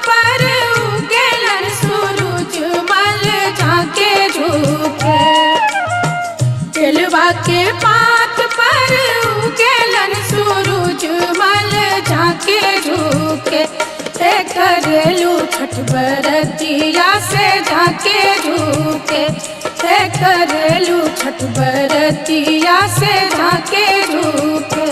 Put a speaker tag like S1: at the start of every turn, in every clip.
S1: पर उगेलन सूरज मल झांके झुके। बेलवा के पात पर उगेलन सूरज मल झांके झुके। करेलू छठ बरतिया से झांके झुके। करेलू छठ बरतिया से झांके झुके।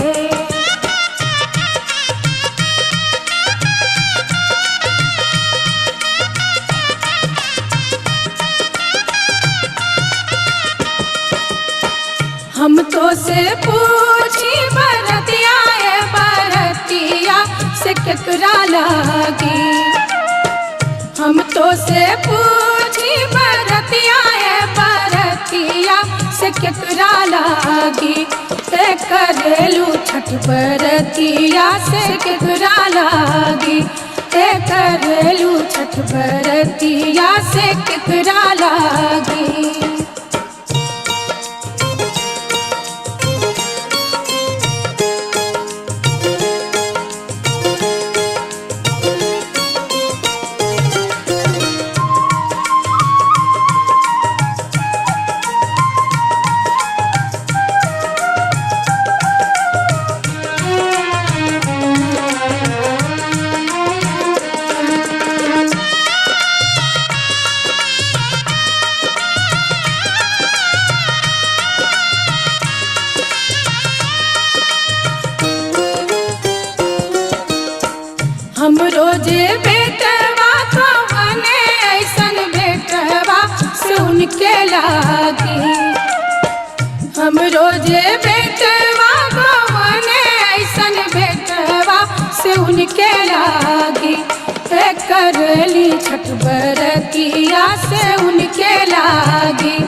S1: हम तो से पूछी बरतिया है बरतिया से केकरा लागी। हम तो से पूछी बरतिया है बरतिया से केकरा लागी। करेलू छठ बरतिया से केकरा लागी। करेलू छठ बरतिया से केकरा लागी। हम रोजे बेटवा को बने ऐसन बेटवा से उनके लागी। हम रोजे बेटवा को बने ऐसन बेटवा से उनके लागी। करली छठ बरतिया से उनके लागी।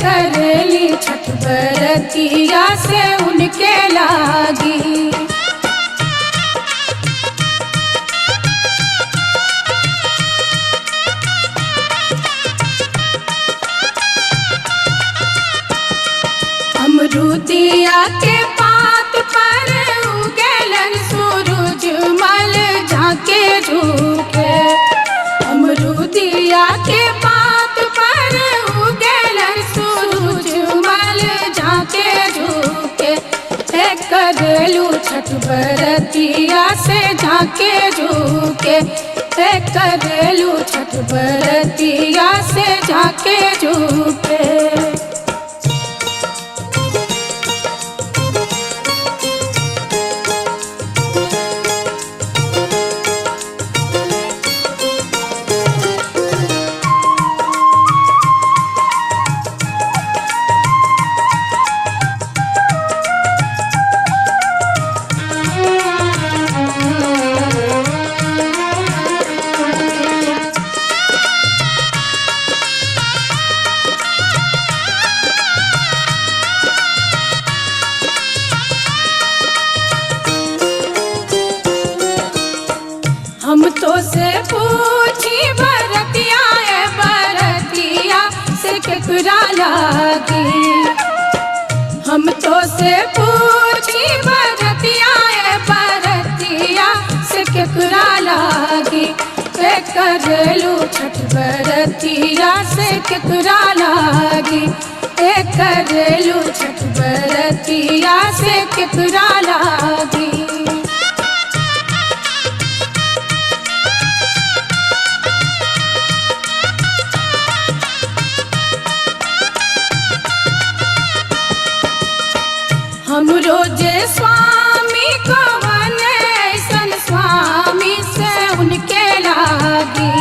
S1: करली छठ बरतिया से उनके लागी। अमरूदिया के पात पर उगेलन सूरज मल झांके झुके। अमरूदिया के पात पर उगेलन सूरज मल झांके झुके। करेलू छठ बरतिया से झांके झुके। करेलू छठ बरतिया से झांके झुके। हम तो से पूछी बरतिया है बरतिया से केकरा लागी। हम तो से पूछी बरतिया है बरतिया से केकरा लागी। करेलू छठ बरतिया से केकरा लागी। करेलू छठ बरतिया से केकरा लागी। हम रोजे स्वामी को बने ऐसन स्वामी से उनके लागी।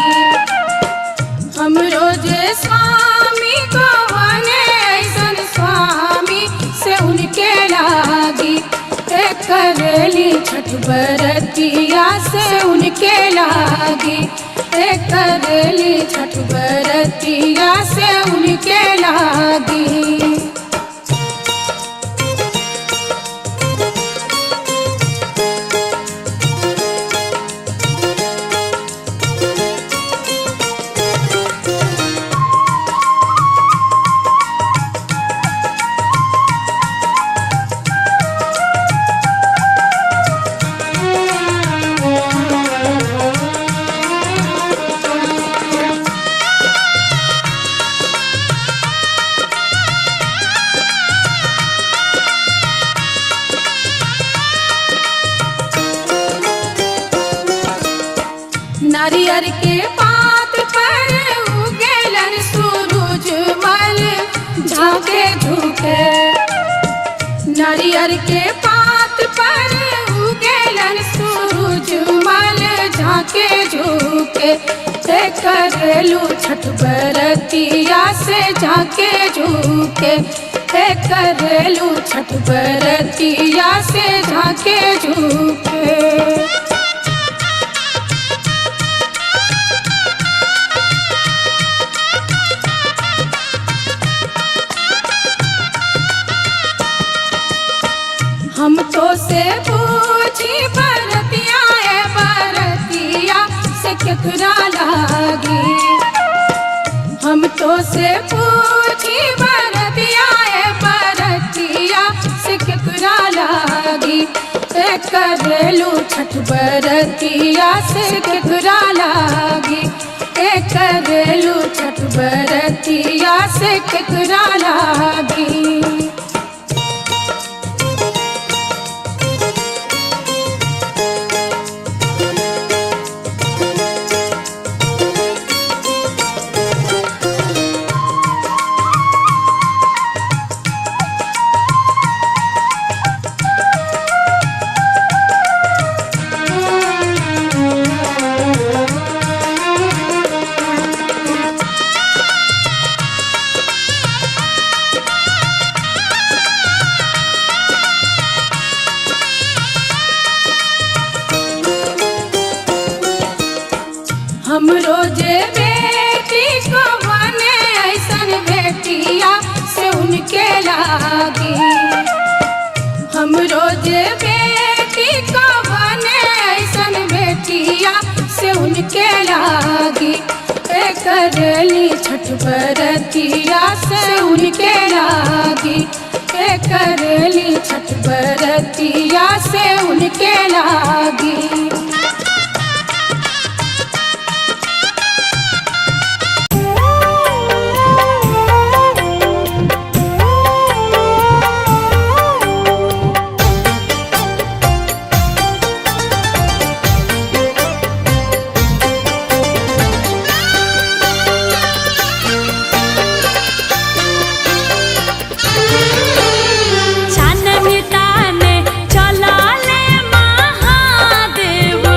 S1: हम रोजे स्वामी को बने ऐसन स्वामी से उनके लागी। करली छठ बरतिया से उनके लागी। करली छठ बरतिया से उनके लागी। नारियर के पात पर उगेलन सूरज मल झाके झुके। नारियर के पात पर उगेलन सूरज मल झाके झुके। करेलू छठ बरतिया से झाके झुके। करेलू छठ बरतिया से झाके झुके। हम तो से पूछी बरतिया है बरतिया से केकरा लागी। हम तो से पूछी बरतिया है बरतिया से केकरा लागी। करेलू छठ बरतिया से केकरा लागी। करेलू छठ बरतिया से केकरा लागी। हम रोजे बेटी को बने ऐसन बेटिया से उनके लागी। हम रोजे बेटी को बने ऐसन बेटिया से उनके लागी। करेली छठ बरतिया से उनके लागी। करेली छठ बरतिया से उनके लागी।
S2: छान मिताने चला ले महादेव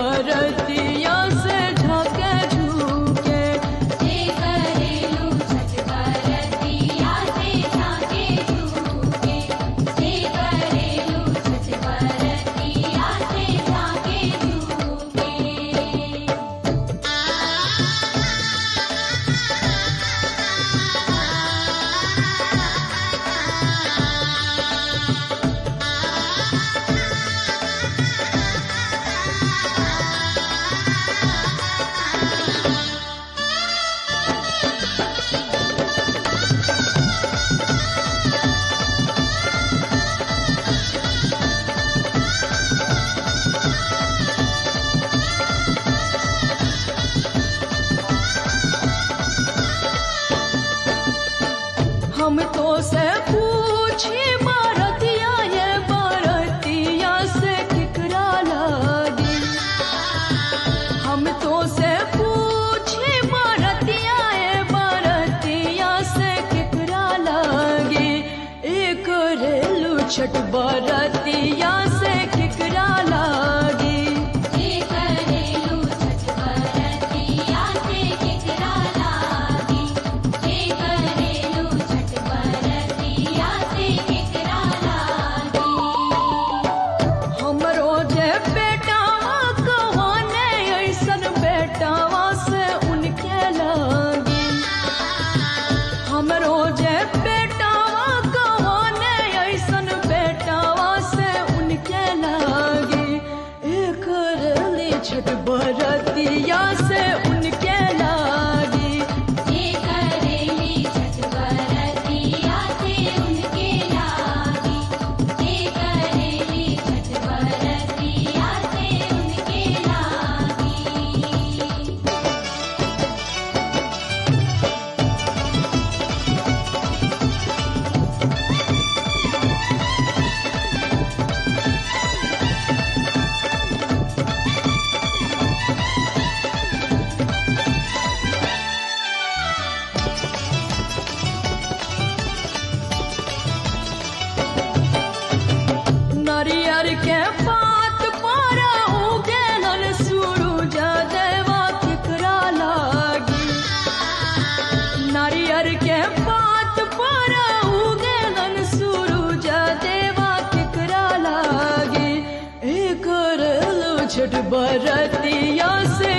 S2: बरतिया से झाके झूके।
S1: जे करेलू छठ बरतिया से झाके झूके। जे करेलू छठ बरतिया से झाके झूके।
S2: हम तो से पूछी बरतिया ये बरतिया से केकरा लागी। हम तो से पूछी बरतिया ये बरतिया से केकरा लागी। एक रेलू छठ बरतिया से केकरा लागी।
S1: जे करेलू छठ बरतिया से केकरा लागी। जे करेलू छठ बरतिया से केकरा लागी।
S2: हमरो जे बेटावा कहाने ऐसन बेटावा से उनके लागी। हमरो जे बेटावा कहाने ऐसन बेटावा से उनके लागी। एक रेली छठ बरतिया से उनके लागी।
S1: जे करेली छठ बरतिया से उनके लागी। जे करेली छठ बरतिया से उनके लागी।
S2: नारियर के पात पर उगेलन सूरज देवा केकरा लागी। नारियर के पात पर उगेलन सूरज देवा केकरा लागी। एक रेलू छठ बरतिया से